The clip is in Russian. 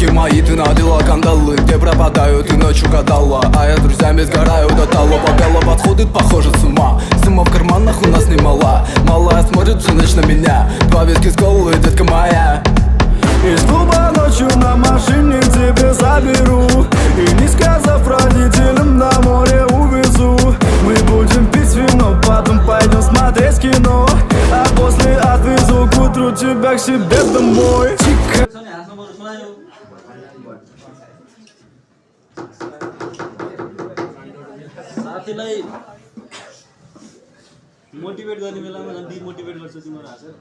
Эти мои, ты надела кандалы, где пропадаю, ты ночью гадала. А я с друзьями сгораю до талого. Голова сходит, похоже, с ума. Сумма в карманах у нас немала. Малая смотрит всю ночь на меня. Два виски с колой, детка моя. Из клуба ночью на машине к тебе заберу. И не сказав родителям, на море увезу. Мы будем пить вино, потом пойдем смотреть кино. А после отвезу к утру тебя к себе домой. Тихо. साथीलाई मोटिभेट गर्ने बेलामा झन् डिमोटिभेट गर्छ तिम्रो हाँसेर